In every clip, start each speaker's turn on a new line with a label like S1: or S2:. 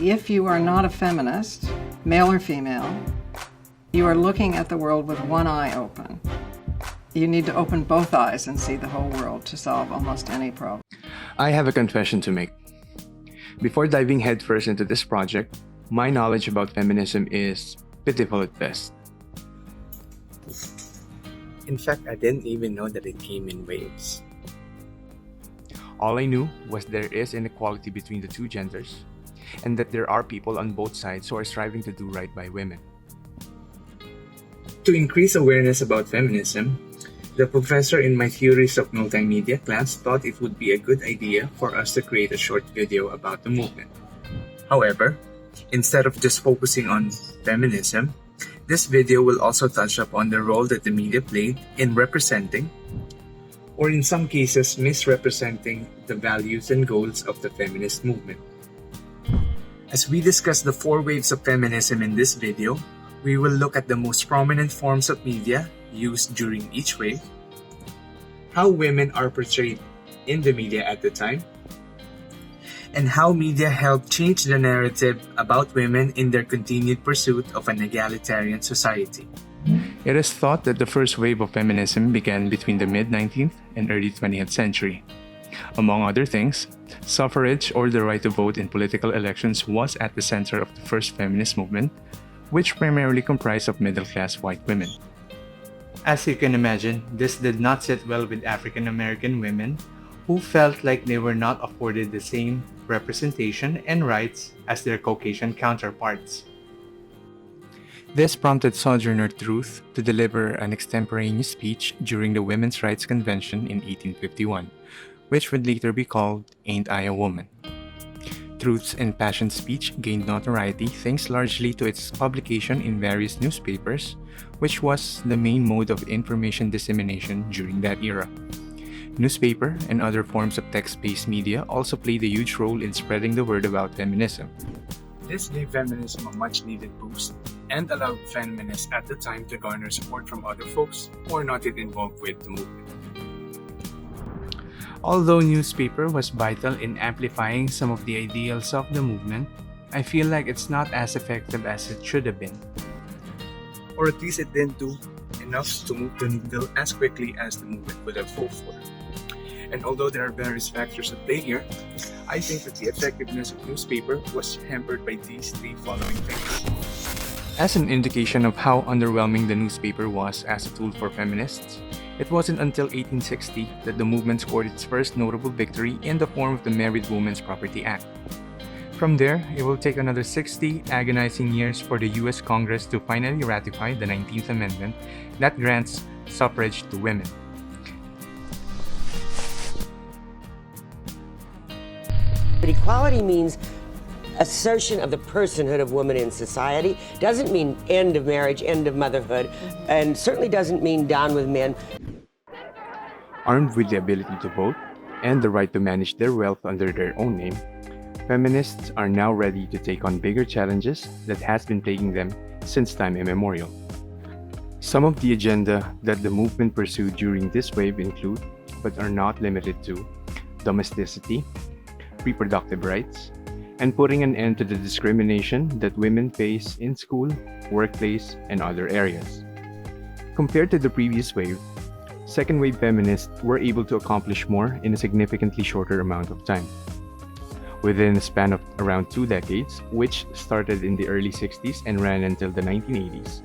S1: If you are not a feminist, male or female, you are looking at the world with one eye open. You need to open both eyes and see the whole world to solve almost any problem.
S2: I have a confession to make. Before diving headfirst into this project, my knowledge about feminism is pitiful at best.
S3: In fact, I didn't even know that it came in waves.
S2: All I knew was there is inequality between the two genders, and that there are people on both sides who are striving to do right by women.
S3: To increase awareness about feminism, the professor in my Theories of Multimedia class thought it would be a good idea for us to create a short video about the movement. However, instead of just focusing on feminism, this video will also touch upon the role that the media played in representing, or in some cases misrepresenting, the values and goals of the feminist movement. As we discuss the 4 waves of feminism in this video, we will look at the most prominent forms of media used during each wave, how women are portrayed in the media at the time, and how media helped change the narrative about women in their continued pursuit of an egalitarian society.
S2: It is thought that the first wave of feminism began between the mid-19th and early 20th century. Among other things, suffrage, or the right to vote in political elections, was at the center of the first feminist movement, which primarily comprised of middle-class white women.
S4: As you can imagine, this did not sit well with African American women who felt like they were not afforded the same representation and rights as their Caucasian counterparts.
S2: This prompted Sojourner Truth to deliver an extemporaneous speech during the Women's Rights Convention in 1851, which would later be called Ain't I a Woman? Truth's impassioned speech gained notoriety thanks largely to its publication in various newspapers, which was the main mode of information dissemination during that era. Newspaper and other forms of text-based media also played a huge role in spreading the word about feminism.
S3: This gave feminism a much-needed boost and allowed feminists at the time to garner support from other folks who are not yet involved with the movement.
S4: Although newspaper was vital in amplifying some of the ideals of the movement, I feel like it's not as effective as it should have been.
S3: Or at least it didn't do enough to move the needle as quickly as the movement would have hoped for. And although there are various factors at play here, I think that the effectiveness of newspaper was hampered by these 3 following things.
S2: As an indication of how underwhelming the newspaper was as a tool for feminists, it wasn't until 1860 that the movement scored its first notable victory in the form of the Married Women's Property Act. From there, it will take another 60 agonizing years for the US Congress to finally ratify the 19th Amendment that grants suffrage to women.
S5: But equality means assertion of the personhood of women in society. Doesn't mean end of marriage, end of motherhood, and certainly doesn't mean down with men.
S2: Armed with the ability to vote and the right to manage their wealth under their own name, feminists are now ready to take on bigger challenges that has been plaguing them since time immemorial. Some of the agenda that the movement pursued during this wave include, but are not limited to, domesticity, reproductive rights, and putting an end to the discrimination that women face in school, workplace, and other areas. Compared to the previous wave, second wave feminists were able to accomplish more in a significantly shorter amount of time. Within a span of around 2 decades, which started in the early 60s and ran until the 1980s,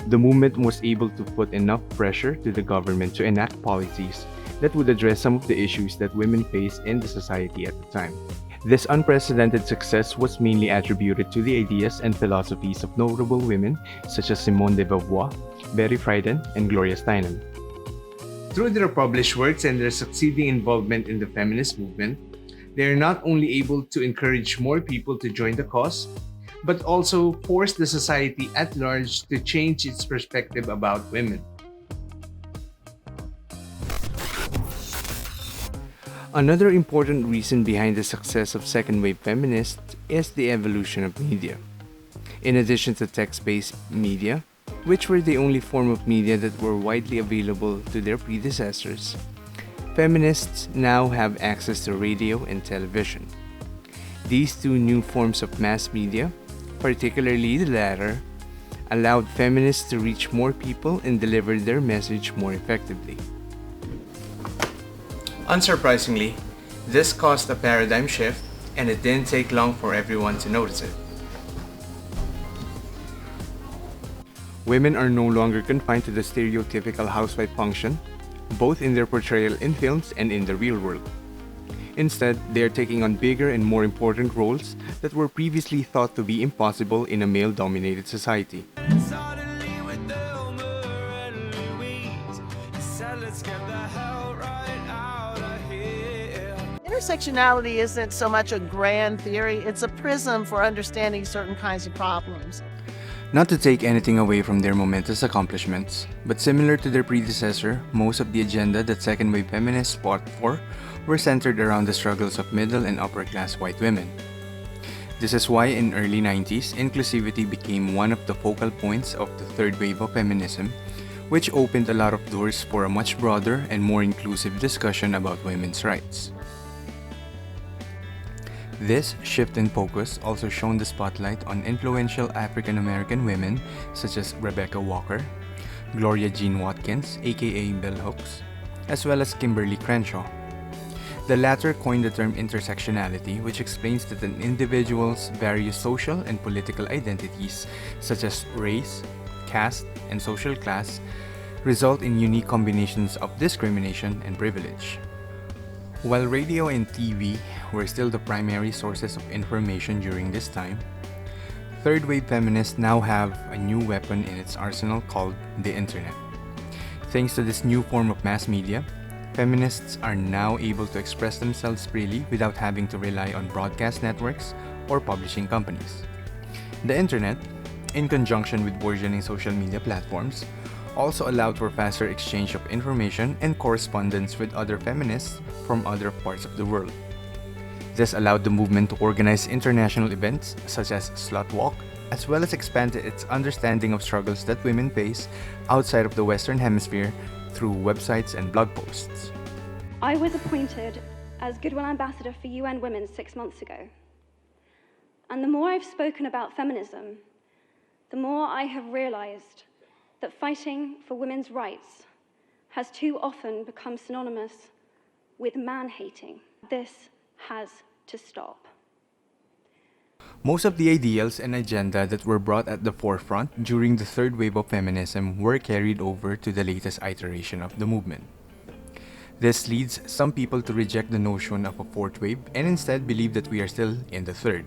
S2: the movement was able to put enough pressure to the government to enact policies that would address some of the issues that women face in the society at the time. This unprecedented success was mainly attributed to the ideas and philosophies of notable women such as Simone de Beauvoir, Betty Friedan, and Gloria Steinem.
S4: Through their published works and their succeeding involvement in the feminist movement, they are not only able to encourage more people to join the cause, but also force the society at large to change its perspective about women.
S2: Another important reason behind the success of second-wave feminists is the evolution of media. In addition to text-based media, which were the only form of media that were widely available to their predecessors, feminists now have access to radio and television. These two new forms of mass media, particularly the latter, allowed feminists to reach more people and deliver their message more effectively.
S4: Unsurprisingly, this caused a paradigm shift, and it didn't take long for everyone to notice it.
S2: Women are no longer confined to the stereotypical housewife function, both in their portrayal in films and in the real world. Instead, they are taking on bigger and more important roles that were previously thought to be impossible in a male-dominated society.
S6: Intersectionality isn't so much a grand theory, it's a prism for understanding certain kinds of problems.
S2: Not to take anything away from their momentous accomplishments, but similar to their predecessor, most of the agenda that second-wave feminists fought for were centered around the struggles of middle and upper-class white women. This is why in early 90s, inclusivity became one of the focal points of the third wave of feminism, which opened a lot of doors for a much broader and more inclusive discussion about women's rights. This shift in focus also shone the spotlight on influential African American women such as Rebecca Walker, Gloria Jean Watkins, aka Bell Hooks, as well as Kimberly Crenshaw. The latter coined the term intersectionality, which explains that an individual's various social and political identities, such as race, caste, and social class, result in unique combinations of discrimination and privilege. While radio and TV were still the primary sources of information during this time, third-wave feminists now have a new weapon in its arsenal called the internet. Thanks to this new form of mass media, feminists are now able to express themselves freely without having to rely on broadcast networks or publishing companies. The internet, in conjunction with burgeoning social media platforms, also allowed for faster exchange of information and correspondence with other feminists from other parts of the world. This allowed the movement to organize international events such as Slut Walk, as well as expand its understanding of struggles that women face outside of the Western Hemisphere through websites and blog posts.
S7: I was appointed as Goodwill Ambassador for UN Women 6 months ago. And the more I've spoken about feminism, the more I have realized that fighting for women's rights has too often become synonymous with man-hating. This has to stop.
S2: Most of the ideals and agenda that were brought at the forefront during the third wave of feminism were carried over to the latest iteration of the movement. This leads some people to reject the notion of a fourth wave and instead believe that we are still in the third.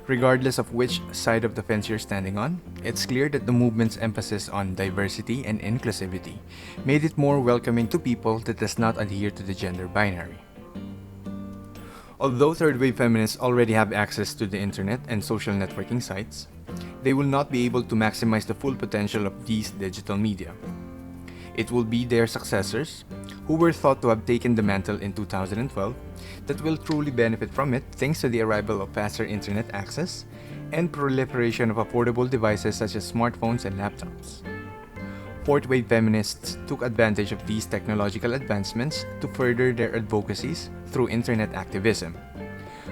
S2: Regardless of which side of the fence you're standing on, it's clear that the movement's emphasis on diversity and inclusivity made it more welcoming to people that does not adhere to the gender binary. Although third-wave feminists already have access to the internet and social networking sites, they will not be able to maximize the full potential of these digital media. It will be their successors, who were thought to have taken the mantle in 2012, that will truly benefit from it thanks to the arrival of faster internet access and proliferation of affordable devices such as smartphones and laptops. Fourth-wave feminists took advantage of these technological advancements to further their advocacies through internet activism.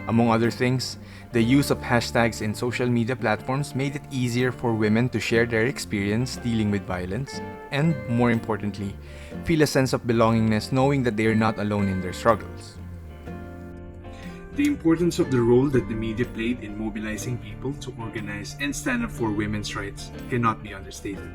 S2: Among other things, the use of hashtags in social media platforms made it easier for women to share their experience dealing with violence and, more importantly, feel a sense of belongingness knowing that they are not alone in their struggles.
S3: The importance of the role that the media played in mobilizing people to organize and stand up for women's rights cannot be understated.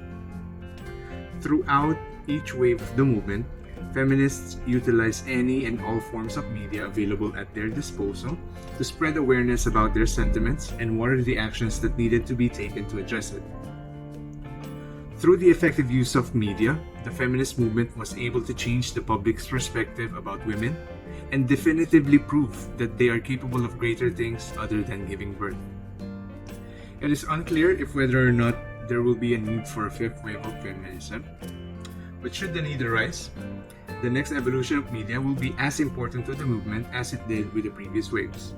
S3: Throughout each wave of the movement, feminists utilized any and all forms of media available at their disposal to spread awareness about their sentiments and what are the actions that needed to be taken to address it. Through the effective use of media, the feminist movement was able to change the public's perspective about women and definitively prove that they are capable of greater things other than giving birth. It is unclear if whether or not there will be a need for a fifth wave of feminism, but should the need arise, the next evolution of media will be as important to the movement as it did with the previous waves.